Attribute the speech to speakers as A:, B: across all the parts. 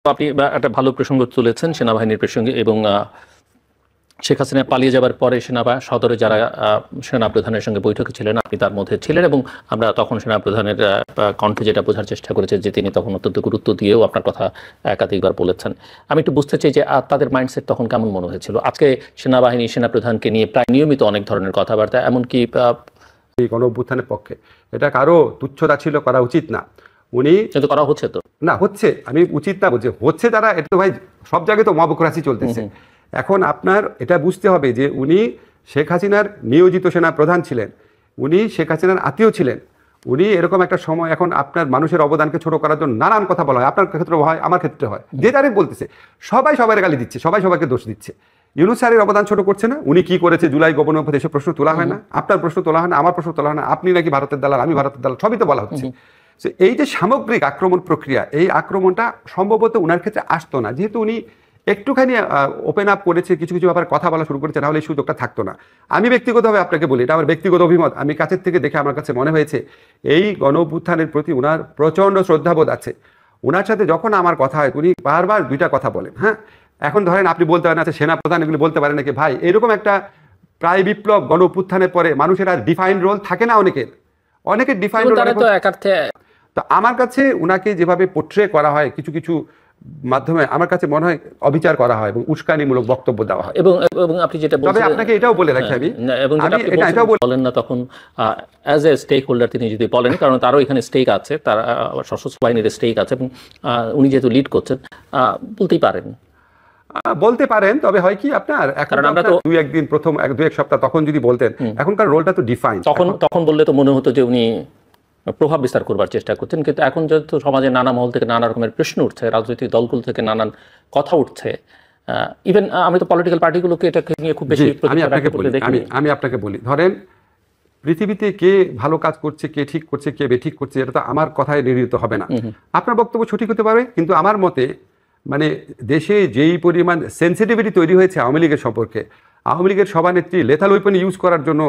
A: আপনি একটা ভালো প্রসঙ্গ তুলেছেন সেনাবাহিনীর প্রসঙ্গে, এবং শেখ হাসিনা পালিয়ে যাবার পরে সদরে যারা সেনাপ্রধানের সঙ্গে বৈঠকে ছিলেন আপনি তার মধ্যে ছিলেন, এবং আমরা তখন সেনাপ্রধানের কণ্ঠে যেটা বোঝার চেষ্টা করেছি যে তিনি তখন অত্যন্ত গুরুত্ব দিয়েও আপনার কথা একাধিকবার বলেছেন। আমি একটু বুঝতে চাই যে তাদের মাইন্ডসেট তখন কেমন মনে হয়েছিল। আজকে সেনাবাহিনী সেনাপ্রধানকে নিয়ে প্রায় নিয়মিত অনেক ধরনের কথাবার্তা, এমনকি
B: এই গণ অভ্যুত্থানের পক্ষে এটা কারো তুচ্ছতাচ্ছিল্য করা উচিত না। উনি
A: কিন্তু করা হচ্ছে তো
B: না, হচ্ছে, আমি উচিত না বলছি, হচ্ছে তারা, এটা তো ভাই সব জায়গায় তো মবক্রাসি চলতেছে। এখন আপনার এটা বুঝতে হবে যে উনি শেখ হাসিনার নিয়োজিত সেনা প্রধান ছিলেন, উনি শেখ হাসিনার আত্মীয় ছিলেন। উনি এরকম একটা সময়, এখন আপনার মানুষের অবদানকে ছোট করার জন্য নানান কথা বলা হয়, আপনার ক্ষেত্রে হয়, আমার ক্ষেত্রে হয়, যে যারে বলতেছে সবাই সবার গালি দিচ্ছে, সবাই সবাইকে দোষ দিচ্ছে। ইউনূস স্যারের অবদান ছোট করছে না, উনি কি করেছে জুলাই গণঅভ্যুত্থান, এসব প্রশ্ন তোলা হয় না, আপনার প্রশ্ন তোলা হয় না, আমার প্রশ্ন তোলা হয় না, আপনি নাকি ভারতের দালাল, আমি ভারতের দালাল, সবই তো বলা হচ্ছে। এই যে সামগ্রিক আক্রমণ প্রক্রিয়া, এই আক্রমণটা সম্ভবত উনার ক্ষেত্রে আসতো না, যেহেতু উনি একটুখানি ওপেন আপ করেছে, কিছু কিছু ব্যাপারে কথা বলা শুরু করেছে, নাহলে এই সুযোগটা থাকতো না। আমি ব্যক্তিগতভাবে আপনাকে বলি, এটা আমার ব্যক্তিগত অভিমত, আমি কাছের থেকে দেখে আমার কাছে মনে হয়েছে এই গণ অভ্যুত্থানের প্রতি উনার প্রচণ্ড শ্রদ্ধাবোধ আছে। উনার সাথে যখন আমার কথা হয় উনি বারবার দুইটা কথা বলেন। হ্যাঁ, এখন ধরেন আপনি বলতে পারেন আচ্ছা সেনাপ্রধান এগুলি বলতে পারেন নাকি? ভাই, এরকম একটা প্রায় বিপ্লব গণ অভ্যুত্থানের পরে মানুষের আর ডিফাইন্ড রোল থাকে না, অনেকের ডিফাইন্ড রোল। তো আমার কাছে উনাকে যেভাবে পোট্রে করা হয় কিছু কিছু মাধ্যমে, আমার কাছে মনে হয় অবিচার করা হয় এবং উস্কানিমূলক বক্তব্য দেওয়া হয়।
A: এবং আপনি যেটা বলছেন,
B: তবে আপনাকে এটাও বলে রাখি আমি,
A: এবং এটাও বলেন না তখন অ্যাজ এ স্টেক হোল্ডার তিনি যদি বলেন, কারণ তারও এখানে স্টেক আছে, তার সশস্ত্র বাহিনীর স্টেক আছে, এবং উনি যেহেতু লিড করছেন বলতেই পারেন,
B: বলতে পারেন। তবে হয় কি আপনার এখন আমরা তো দুই একদিন, প্রথম দুই এক সপ্তাহ তখন যদি বলতেন, এখনকার রোলটা তো ডিফাইন,
A: তখন বললে তো মনে হতো যে উনি প্রভাব বিস্তার করবার চেষ্টা করছেন। কিন্তু এখন যেহেতু সমাজে নানা মহল থেকে নানা রকমের প্রশ্ন উঠছে, রাজনৈতিক দলগুলো থেকে নানান কথা উঠছে, ইভেন আমি তো পলিটিক্যাল পার্টিগুলোকে এটাকে নিয়ে খুব বেশি
B: আমি আপনাকে বলি, ধরেন পৃথিবীতে কে ভালো কাজ করছে, কে ঠিক করছে, কে বেঠিক করছে, এটা তো আমার কথায় নির্ণীত হবে না। আপনার বক্তব্য সঠিক হতে পারে, কিন্তু আমার মতে মানে দেশে যেই পরিমাণ সেন্সিটিভিটি তৈরি হয়েছে আওয়ামী লীগের সম্পর্কে, আওয়ামী লীগের সভানেত্রী লেথাল ওয়েপন ইউজ করার জন্য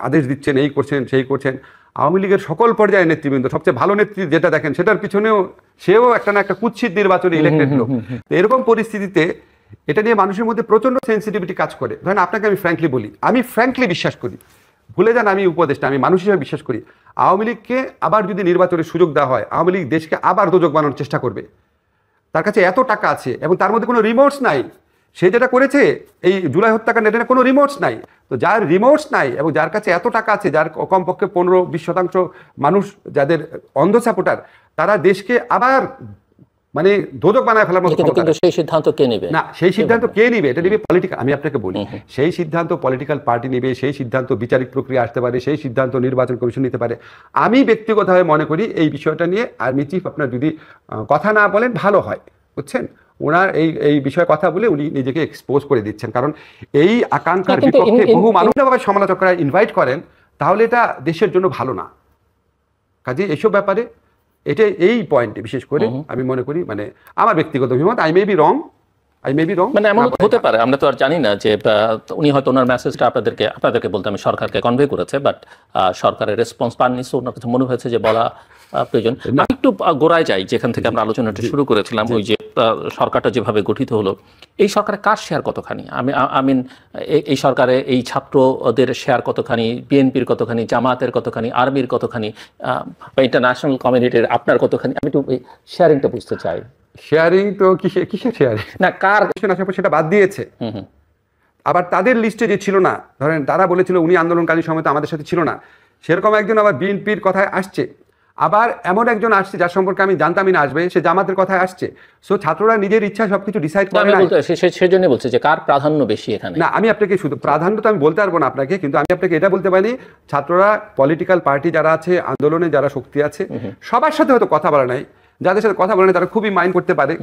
B: আদেশ দিচ্ছেন, এই করছেন সেই করছেন। আওয়ামী লীগের সকল পর্যায়ের নেতৃবৃন্দ, সবচেয়ে ভালো নেত্রী যেটা দেখেন সেটার পিছনেও সেও একটা না একটা কুৎসিত নির্বাচনে ইলেক্টেড লোক। এরকম পরিস্থিতিতে এটা নিয়ে মানুষের মধ্যে প্রচণ্ড সেন্সিটিভিটি কাজ করে। ধরেন আপনাকে আমি ফ্র্যাঙ্কলি বলি, আমি ফ্র্যাঙ্কলি বিশ্বাস করি, ভুলে যান আমি উপদেষ্টা, আমি মানুষ হিসেবে বিশ্বাস করি আওয়ামী লীগকে আবার যদি নির্বাচনের সুযোগ দেওয়া হয়, আওয়ামী লীগ দেশকে আবার দোজক বানানোর চেষ্টা করবে। তার কাছে এত টাকা আছে এবং তার মধ্যে কোনো রিমোর্স নাই। সে যেটা করেছে এই জুলাই হত্যাকাণ্ড, এটা কোনো রিমোর্স নাই। তো যার রিমোর্স নাই এবং যার কাছে এত টাকা আছে, যার কমপক্ষে 15-20% মানুষ যাদের অন্ধ সাপোর্টার, তারা দেশকে আবার মানে দোজক বানায় ফেলার মতো ক্ষমতা।
A: কিন্তু সেই সিদ্ধান্ত কে নেবে?
B: না, সেই সিদ্ধান্ত কে নেবে? এটা নেবে পলিটিক্যাল, আমি আপনাকে বলি, সেই সিদ্ধান্ত পলিটিক্যাল পার্টি নেবে, সেই সিদ্ধান্ত বিচারিক প্রক্রিয়া আসতে পারে, সেই সিদ্ধান্ত নির্বাচন কমিশন নিতে পারে। আমি ব্যক্তিগতভাবে মনে করি এই বিষয়টা নিয়ে আর্মি চিফ আপনার যদি কথা না বলেন ভালো হয়, বুঝছেন? ওনার এই বিষয়ে কথা বলে উনি নিজেকে এক্সপোজ করে দিচ্ছেন, কারণ এই আকাঙ্ক্ষার বিপক্ষে বহু মানুষভাবে সমালোচকরা ইনভাইট করেন, তাহলে এটা দেশের জন্য ভালো না। কাজে এইসব ব্যাপারে এটা এই পয়েন্টে বিশেষ করে আমি মনে করি, মানে আমার ব্যক্তিগত অভিমত, আই মে বি রং,
A: মানে এমন হতে পারে, আমরা তো আর জানি না যে উনি হয়তো ওনার মেসেজটা আপনাদেরকে বলতে আমি সরকারকে কনভে করেছে, বাট সরকারের রেসপন্স পাননি, সো ওনার কাছে মনে হয়েছে যে বলা প্রয়োজন। একটু গোড়ায় যাই, যেখান থেকে আমরা আলোচনাটা শুরু করেছিলাম, ওই যে সরকারটা যেভাবে গঠিত হলো, এই সরকারে কার শেয়ার কতখানি? আমিন এই সরকারে এই ছাত্রদের শেয়ার কতখানি, বিএনপির কতখানি, জামায়াতের কতখানি, আর্মির কতখানি, বা ইন্টারন্যাশনাল কমিউনিটির আপনার কতখানি? আমি একটু শেয়ারিংটা বুঝতে চাই।
B: শেয়ারিং তো কিসের শেয়ারিং?
A: না, কার
B: সেটা বাদ দিয়েছে। আবার তাদের লিস্টে যে ছিল না, ধরেন তারা বলেছিল উনি আন্দোলনকালীন সময় তো আমাদের সাথে ছিল না, সেরকম একজন আবার বিএনপির কথায় আসছে। আবার এমন একজন আসছে যার সম্পর্কে আমি জানতামই না আসবে, সে জামাতের কথায় আসছে। সো ছাত্ররা নিজের ইচ্ছা সবকিছু ডিসাইড করে না।
A: সেজন্য বলছে যে কার প্রাধান্য বেশি এখানে।
B: না, আমি আপনাকে শুধু প্রাধান্য তো আমি বলতে পারবো না আপনাকে, কিন্তু আমি আপনাকে এটা বলতে পারি, ছাত্ররা পলিটিক্যাল পার্টি যারা আছে, আন্দোলনে যারা শক্তি আছে, সবার সাথে হয়তো কথা বলা নাই, যাদের সাথে কথা বলে তারা খুবই মাইন্ড করতে পারে,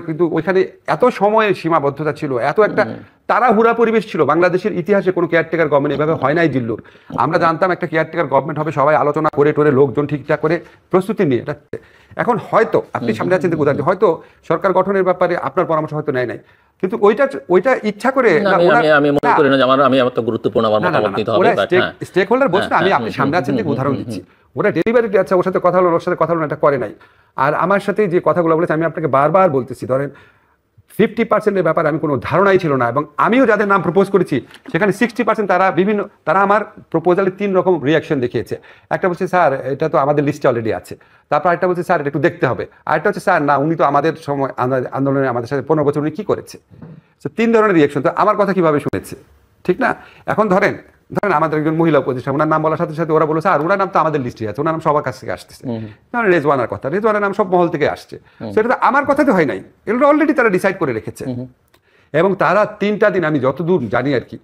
B: কিন্তু ওইখানে এত সময়ের সীমাবদ্ধতা ছিল, এত একটা তাড়াহুড়া পরিবেশ ছিল। বাংলাদেশের ইতিহাসে কোনো কেয়ারটেকার গভর্নমেন্ট এভাবে হয় নাই জিল্লুর। আমরা জানতাম একটা কেয়ারটেকার গভর্নমেন্ট হবে, সবাই আলোচনা করে টোরে লোকজন ঠিকঠাক করে প্রস্তুতি নিয়ে। এখন হয়তো আপনি সামনে আছেন, হয়তো সরকার গঠনের ব্যাপারে আপনার পরামর্শ হয়তো নেয় নাই, কিন্তু ওইটা ইচ্ছা করে
A: আমি মনে করি না যে আমি এত গুরুত্বপূর্ণ আমার মতামত নিতে হবে, বাট
B: স্টেক হোল্ডার বলছি না, আমি আপনি সামনে আছেন দেখে উদাহরণ দিচ্ছি। ওরা ডেলিভারি আছে, ওর সাথে কথা হলো, ওর সাথে কথা হলো, এটা করে নাই। আর আমার সাথে যে কথাগুলো বলেছে আমি আপনাকে বারবার বলতেছি, ধরেন 50% ব্যাপারে আমি কোনো ধারণাই ছিল না, এবং আমিও যাদের নাম প্রপোজ করেছি সেখানে 60% তারা আমার প্রপোজালে 3 রকম রিয়াকশন দেখিয়েছে। একটা বলছে স্যার এটা তো আমাদের লিস্টে অলরেডি আছে, তারপর একটা বলছে স্যার এটা একটু দেখতে হবে, আরেকটা হচ্ছে স্যার না উনি তো আমাদের সময় আন্দোলনে আমাদের সাথে 15 বছর উনি কি করেছে। 3 ধরনের রিয়াকশন। তো আমার কথা কিভাবে শুনেছে, ঠিক না? এখন ধরেন আমাদের একজন মহিলা উপদেষ্টা, ওনার নাম বলার সাথে সাথে ওরা বলেছে আর ওনার নাম তো আমাদের লিস্টে আছে, ওনার নাম সবার কাছ থেকে আসতেছে। রেজওয়ানার কথা, রেজওয়ানের নাম সব মহল থেকে আসছে, সেটা তো আমার কথা তো হয় নাই, এগুলো অলরেডি তারা ডিসাইড করে রেখেছে। এবং তারা 3টা দিন আমি যতদূর জানি আর কি,